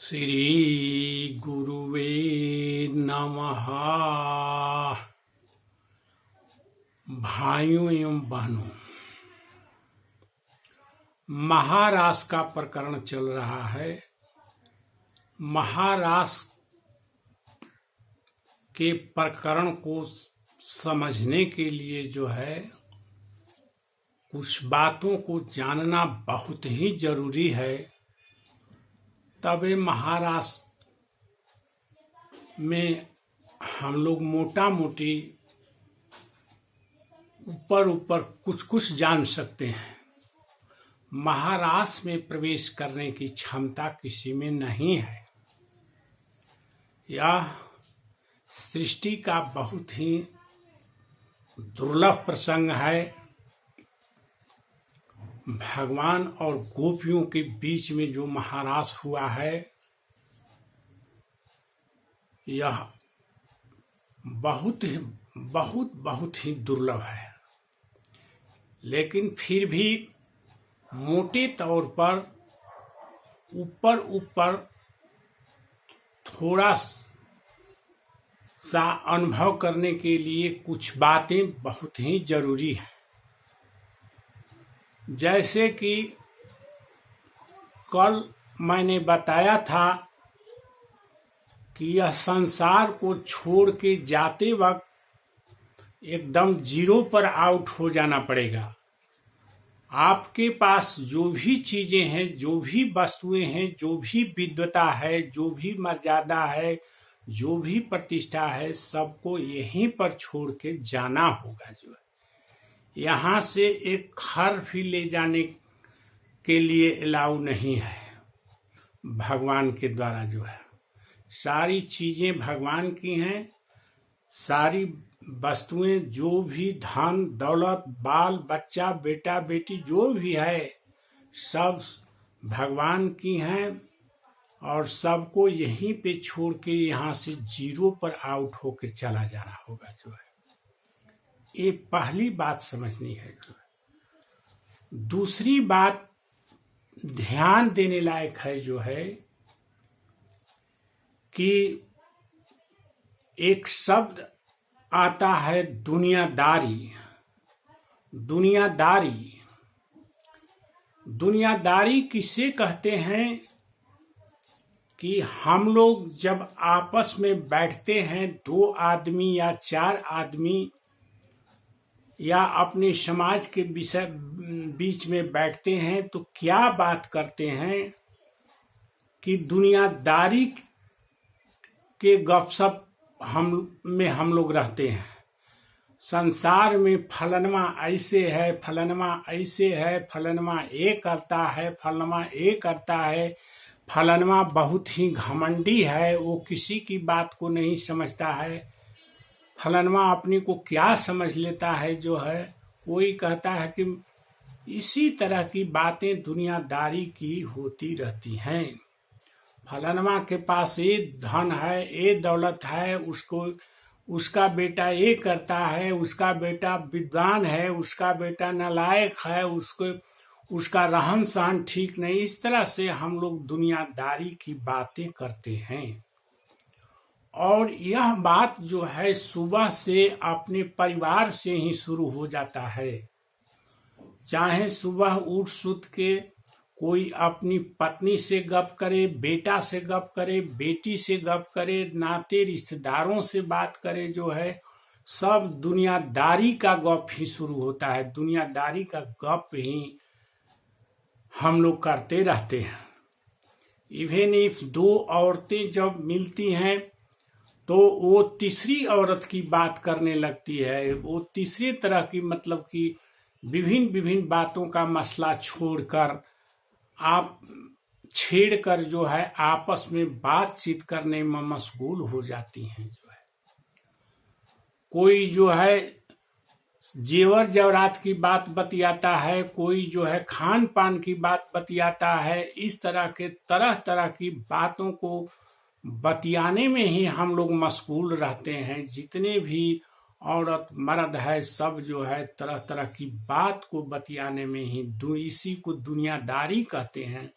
श्री गुरुवे नमः। भाइयों एवं बहनों, महारास का प्रकरण चल रहा है। महारास के प्रकरण को समझने के लिए कुछ बातों को जानना बहुत ही जरूरी है। तब महारास में हम लोग मोटा मोटी ऊपर कुछ जान सकते हैं। महारास में प्रवेश करने की क्षमता किसी में नहीं है। यह सृष्टि का बहुत ही दुर्लभ प्रसंग है। भगवान और गोपियों के बीच में जो महारास हुआ है, यह बहुत ही दुर्लभ है। लेकिन फिर भी मोटे तौर पर ऊपर थोड़ा सा अनुभव करने के लिए कुछ बातें बहुत ही जरूरी हैं। जैसे कि कल मैंने बताया था कि यह संसार को छोड़ के जाते वक्त एकदम जीरो पर आउट हो जाना पड़ेगा। आपके पास जो भी चीजें हैं, जो भी वस्तुएं हैं, जो भी विद्वता है, जो भी मर्यादा है, जो भी प्रतिष्ठा है, सबको यहीं पर छोड़ के जाना होगा। यहाँ से एक खर भी ले जाने के लिए अलाउ नहीं है। भगवान के द्वारा सारी चीजें भगवान की हैं। सारी वस्तुएं, जो भी धन दौलत, बाल बच्चा, बेटा बेटी जो भी है, सब भगवान की हैं। और सबको यहीं पे छोड़ के यहाँ से जीरो पर आउट होकर चला जाना होगा। ये पहली बात समझनी है। दूसरी बात ध्यान देने लायक है कि एक शब्द आता है दुनियादारी। दुनियादारी किसे कहते हैं कि हम लोग जब आपस में बैठते हैं, 2 आदमी या 4 आदमी या अपने समाज के बीच में बैठते हैं, तो क्या बात करते हैं कि दुनियादारी के गपशप हम लोग रहते हैं। संसार में फलनमा ऐसे है, फलनमा ऐसे है, फलनमा ये करता है, फलनमा ये करता है, फलनमा बहुत ही घमंडी है, वो किसी की बात को नहीं समझता है। फलनमा अपने को क्या समझ लेता है, कोई कहता है कि इसी तरह की बातें दुनियादारी की होती रहती हैं। फलनमा के पास ये धन है, ये दौलत है, उसका बेटा ये करता है, उसका बेटा विद्वान है, उसका बेटा नालायक है, उसका रहन सहन ठीक नहीं। इस तरह से हम लोग दुनियादारी की बातें करते हैं। और यह बात सुबह से अपने परिवार से ही शुरू हो जाता है। चाहे सुबह उठ सुत के कोई अपनी पत्नी से गप करे, बेटा से गप करे, बेटी से गप करे, नाते रिश्तेदारों से बात करे, सब दुनियादारी का गप ही शुरू होता है। दुनियादारी का गप ही हम लोग करते रहते हैं। इवन इफ 2 औरतें जब मिलती हैं तो वो तीसरी औरत की बात करने लगती है। वो तीसरी तरह की, मतलब कि विभिन्न बातों का मसला छोड़कर छेड़कर आपस में बातचीत करने में मशगूल हो जाती हैं। कोई जेवर जवरात की बात बतियाता है, कोई खान पान की बात बतियाता है। इस तरह के तरह की बातों को बतियाने में ही हम लोग मशगूल रहते हैं। जितने भी औरत मर्द है, सब तरह की बात को बतियाने में ही, इसी को दुनियादारी कहते हैं।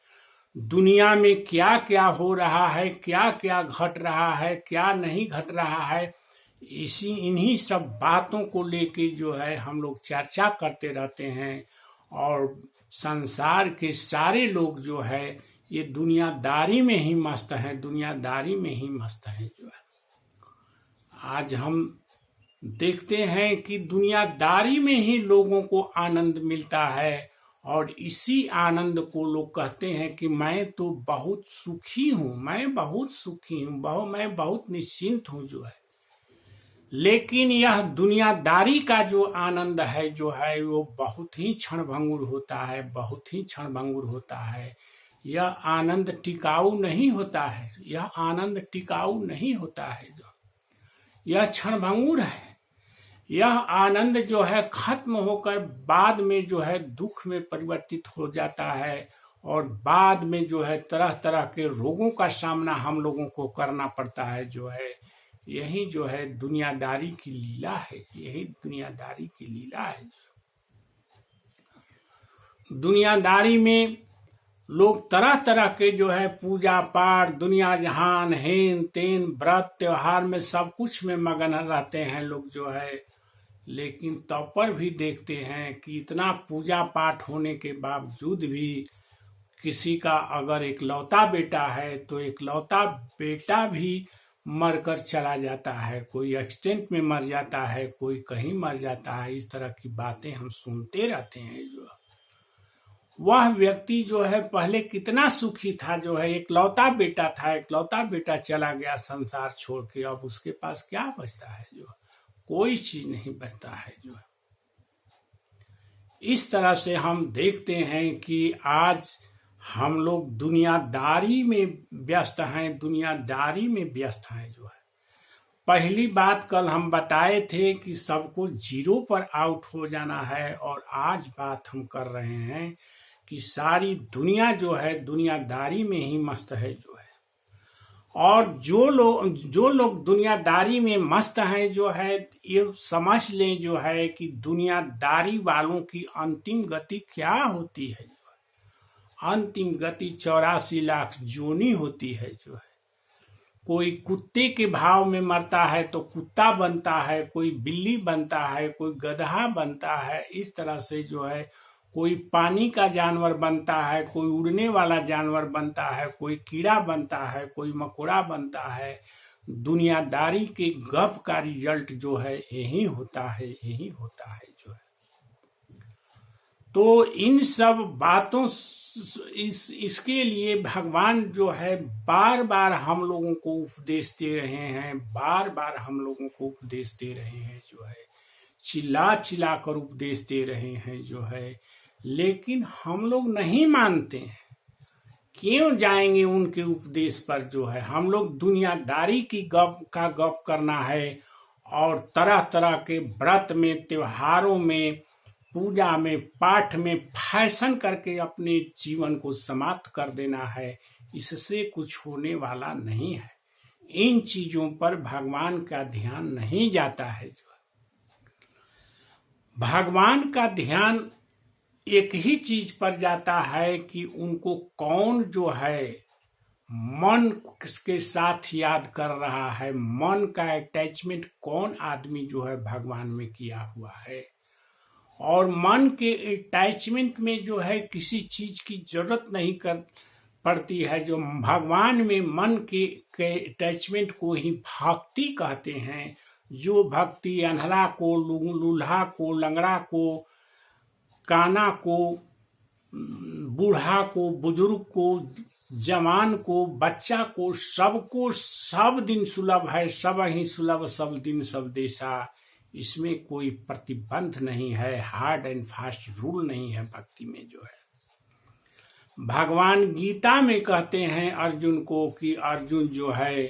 दुनिया में क्या क्या हो रहा है, क्या क्या घट रहा है, क्या नहीं घट रहा है, इन्हीं सब बातों को लेके जो है हम लोग चर्चा करते रहते हैं। और संसार के सारे लोग जो है ये दुनियादारी में ही मस्त हैं, दुनियादारी में ही मस्त हैं जो है। आज हम देखते हैं कि दुनियादारी में ही लोगों को आनंद मिलता है, और इसी आनंद को लोग कहते हैं कि मैं तो बहुत सुखी हूं, मैं बहुत सुखी हूं, मैं बहुत निश्चिंत हूं जो है। लेकिन यह दुनियादारी का जो आनंद है जो है वो बहुत ही क्षणभंगुर होता है, बहुत ही क्षणभंगुर होता है। यह आनंद टिकाऊ नहीं होता है, यह आनंद टिकाऊ नहीं होता है, जो यह क्षणभंगुर है। यह आनंद जो है खत्म होकर बाद में जो है दुख में परिवर्तित हो जाता है, और बाद में जो है तरह तरह के रोगों का सामना हम लोगों को करना पड़ता है जो है। यही जो है दुनियादारी की लीला है, यही दुनियादारी की लीला है। दुनियादारी में लोग तरह तरह के जो है पूजा पाठ, दुनिया जहान, हेन तेन, व्रत त्योहार में सब कुछ में मगन रहते हैं लोग जो है। लेकिन तब पर भी देखते हैं कि इतना पूजा पाठ होने के बावजूद भी किसी का अगर इकलौता बेटा है तो इकलौता बेटा भी मरकर चला जाता है, कोई एक्सीडेंट में मर जाता है, कोई कहीं मर जाता है। इस तरह की बातें हम सुनते रहते हैं। जो वह व्यक्ति जो है पहले कितना सुखी था, जो है इकलौता बेटा था, इकलौता बेटा चला गया संसार छोड़ के, अब उसके पास क्या बचता है, जो कोई चीज नहीं बचता है। जो इस तरह से हम देखते हैं कि आज हम लोग दुनियादारी में व्यस्त हैं, दुनियादारी में व्यस्त हैं जो है। पहली बात कल हम बताए थे कि सबको जीरो पर आउट हो जाना है, और आज बात हम कर रहे हैं कि सारी दुनिया जो है दुनियादारी में ही मस्त है जो है। और जो लोग दुनियादारी में मस्त हैं जो है, ये समझ लें जो है कि दुनियादारी वालों की अंतिम गति क्या होती है। अंतिम गति 84 लाख जोनी होती है जो है। कोई कुत्ते के भाव में मरता है तो कुत्ता बनता है, कोई बिल्ली बनता है, कोई गधा बनता है। इस तरह से जो है कोई पानी का जानवर बनता है, कोई उड़ने वाला जानवर बनता है, कोई कीड़ा बनता है, कोई मकोड़ा बनता है। दुनियादारी के गप का रिजल्ट जो है यही होता है, यही होता है जो है। तो इन सब बातों इसके लिए भगवान जो है बार बार हम लोगों को उपदेश दे रहे हैं, बार बार हम लोगों को उपदेश दे रहे हैं जो है, चिल्ला चिल्ला कर उपदेश दे रहे हैं जो है। लेकिन हम लोग नहीं मानते हैं। क्यों जाएंगे उनके उपदेश पर जो है। हम लोग दुनियादारी की गप करना है, और तरह तरह के व्रत में, त्योहारों में, पूजा में, पाठ में फैशन करके अपने जीवन को समाप्त कर देना है। इससे कुछ होने वाला नहीं है। इन चीजों पर भगवान का ध्यान नहीं जाता है। जो भगवान का ध्यान एक ही चीज पर जाता है कि उनको कौन जो है मन के साथ याद कर रहा है, मन का अटैचमेंट कौन आदमी जो है भगवान में किया हुआ है। और मन के अटैचमेंट में जो है किसी चीज की जरूरत नहीं कर पड़ती है। जो भगवान में मन के अटैचमेंट को ही भक्ति कहते हैं। जो भक्ति अनहरा को, लूल्हा को, लंगड़ा को, काना को, बूढ़ा को, बुजुर्ग को, जवान को, बच्चा को, सबको सब दिन सुलभ है। सब ही सुलभ सब दिन सब देशा। इसमें कोई प्रतिबंध नहीं है, हार्ड एंड फास्ट रूल नहीं है भक्ति में जो है। भगवान गीता में कहते हैं अर्जुन को कि अर्जुन जो है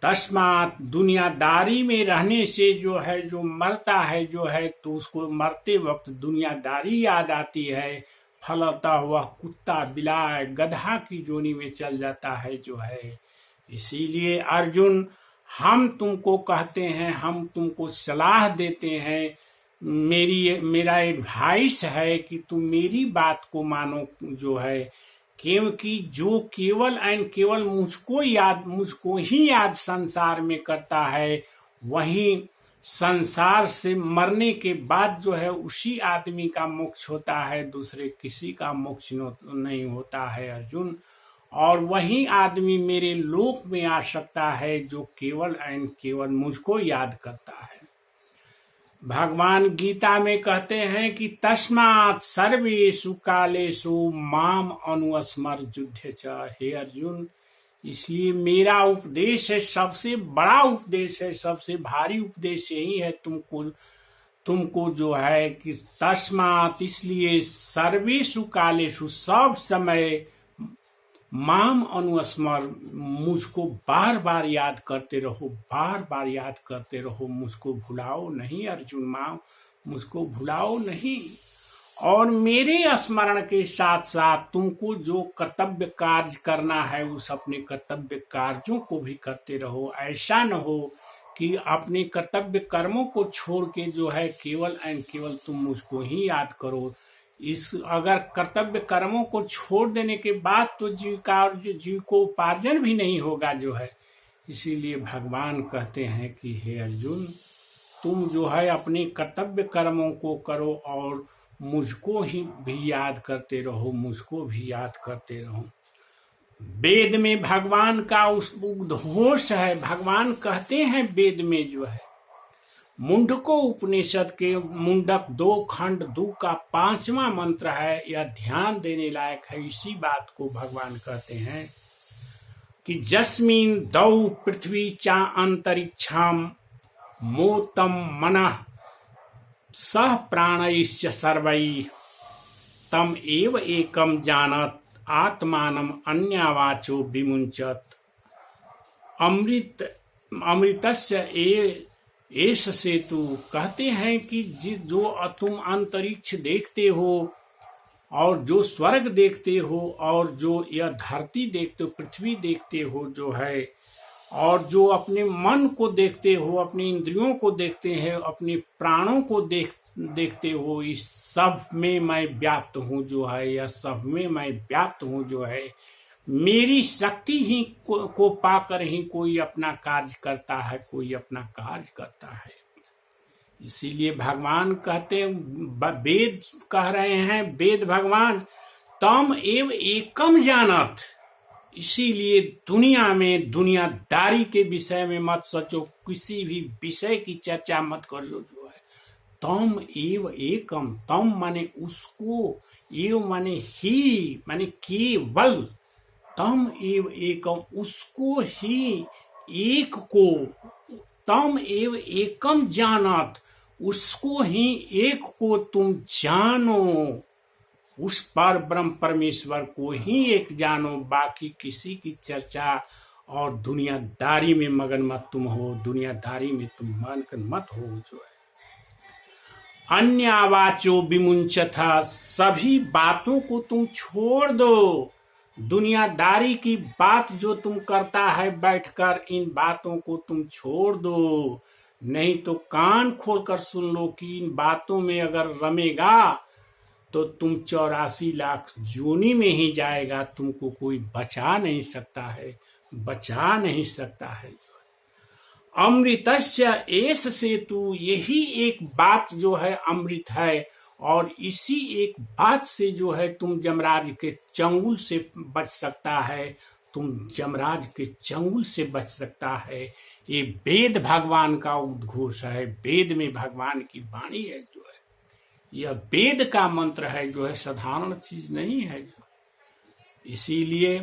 तस्मात, दुनियादारी में रहने से जो है जो मरता है जो है, तो उसको मरते वक्त दुनियादारी याद आती है। फलता हुआ कुत्ता, बिलाय, गधा की जोनी में चल जाता है जो है। इसीलिए अर्जुन, हम तुमको कहते हैं, हम तुमको सलाह देते हैं, मेरा एडवाइस है कि तुम मेरी बात को मानो जो है, क्योंकि जो केवल एंड केवल मुझको ही याद संसार में करता है, वही संसार से मरने के बाद जो है उसी आदमी का मोक्ष होता है, दूसरे किसी का मोक्ष नहीं होता है अर्जुन। और वही आदमी मेरे लोक में आ सकता है जो केवल एंड केवल मुझको याद करता है। भगवान गीता में कहते हैं कि तस्मात् सर्वेषु कालेषु माम अनुस्मर युध्य च। हे अर्जुन, इसलिए मेरा उपदेश है, सबसे बड़ा उपदेश है, सबसे भारी उपदेश यही है तुमको जो है कि तस्मात्, इसलिए सर्वेषु कालेषु, सब समय, माम अनुस्मर, मुझको बार बार याद करते रहो, बार बार याद करते रहो, मुझको भुलाओ नहीं अर्जुन, माम मुझको भुलाओ नहीं। और मेरे स्मरण के साथ साथ तुमको जो कर्तव्य कार्य करना है उस अपने कर्तव्य कार्यों को भी करते रहो। ऐसा न हो कि अपने कर्तव्य कर्मों को छोड़ के जो है केवल एंड केवल तुम मुझको ही याद करो। इस अगर कर्तव्य कर्मों को छोड़ देने के बाद तो जीव को उपार्जन भी नहीं होगा जो है। इसीलिए भगवान कहते हैं कि हे अर्जुन, तुम जो है अपने कर्तव्य कर्मों को करो और मुझको ही भी याद करते रहो, मुझको भी याद करते रहो। वेद में भगवान का उस उद्घोष है। भगवान कहते हैं वेद में जो है, मुंडको उपनिषद के मुंडक 2 खंड 2 का 5वां मंत्र है। यह ध्यान देने लायक है। इसी बात को भगवान कहते हैं कि जस्मिन दौ पृथ्वी चा अंतरिक्षाम मोतम मनः सह प्राणैश्च सर्वैः तम एव एकम जानत आत्मानम अन्यवाचो विमुंचत। अमृतस्य एष सेतु। कहते हैं कि जो तुम अंतरिक्ष देखते हो और जो स्वर्ग देखते हो और जो यह धरती देखते हो, पृथ्वी देखते हो जो है, और जो अपने मन को देखते हो, अपनी इंद्रियों को देखते हैं, अपने प्राणों को देखते हो, इस सब में मैं व्याप्त हूँ जो है, यह सब में मैं व्याप्त हूँ जो है। मेरी शक्ति ही को पाकर ही कोई अपना कार्य करता है, कोई अपना कार्य करता है। इसीलिए भगवान कहते, वेद कह रहे हैं, वेद भगवान, तम एव एकम जानत। इसीलिए दुनिया में दुनियादारी के विषय में मत सोचो, किसी भी विषय की चर्चा मत करो जो है। तम एव एकम, तम माने उसको, एव माने ही, माने केवल, तम एव एकम, उसको ही, एक को, तम एव एकम जानत, उसको ही एक को तुम जानो, उस पर ब्रह्म परमेश्वर को ही एक जानो। बाकी किसी की चर्चा और दुनियादारी में मगन मत तुम हो, दुनियादारी में तुम मगन मत हो जो है। अन्यवाचो विमुंचथा, सभी बातों को तुम छोड़ दो। दुनियादारी की बात जो तुम करता है बैठकर, इन बातों को तुम छोड़ दो। नहीं तो कान खोलकर सुन लो कि इन बातों में अगर रमेगा तो तुम 84 लाख जोनी में ही जाएगा, तुमको कोई बचा नहीं सकता है, बचा नहीं सकता है। अमृतस्य एष सेतु, यही एक बात जो है अमृत है, और इसी एक बात से जो है तुम जमराज के चंगुल से बच सकता है, तुम जमराज के चंगुल से बच सकता है। ये वेद भगवान का उद्घोष है, वेद में भगवान की वाणी है जो है, यह वेद का मंत्र है जो है, साधारण चीज नहीं है जो। इसीलिए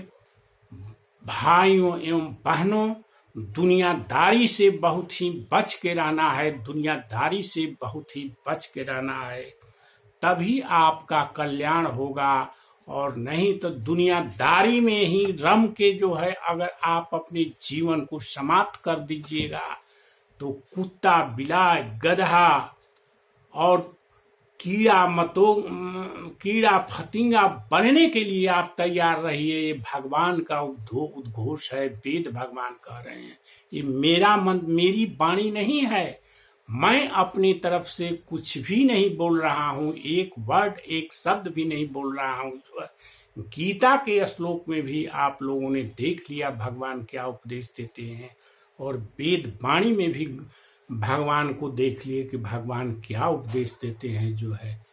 भाइयों एवं बहनों, दुनियादारी से बहुत ही बच के रहना है, दुनियादारी से बहुत ही बच के रहना है, तभी आपका कल्याण होगा। और नहीं तो दुनियादारी में ही रम के जो है अगर आप अपने जीवन को समाप्त कर दीजिएगा तो कुत्ता, बिलाय, गधा और कीड़ा फतिंगा बनने के लिए आप तैयार रहिए। ये भगवान का उद्घोष है, वेद भगवान कह रहे हैं। ये मेरी वाणी नहीं है, मैं अपनी तरफ से कुछ भी नहीं बोल रहा हूँ, एक वर्ड, एक शब्द भी नहीं बोल रहा हूँ। गीता के श्लोक में भी आप लोगों ने देख लिया भगवान क्या उपदेश देते हैं, और वेद वाणी में भी भगवान को देख लिए कि भगवान क्या उपदेश देते हैं जो है।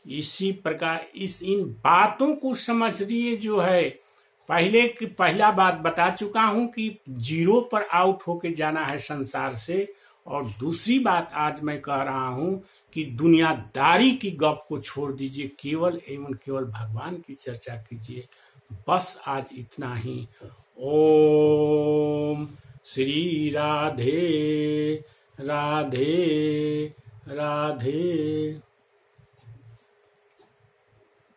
इसी प्रकार इन बातों को समझ लिए जो है। पहला बात बता चुका हूं कि जीरो पर आउट होके जाना है संसार से, और दूसरी बात आज मैं कह रहा हूं कि दुनियादारी की गप को छोड़ दीजिए, केवल एवं केवल भगवान की चर्चा कीजिए। बस आज इतना ही। ओम श्री राधे राधे राधे।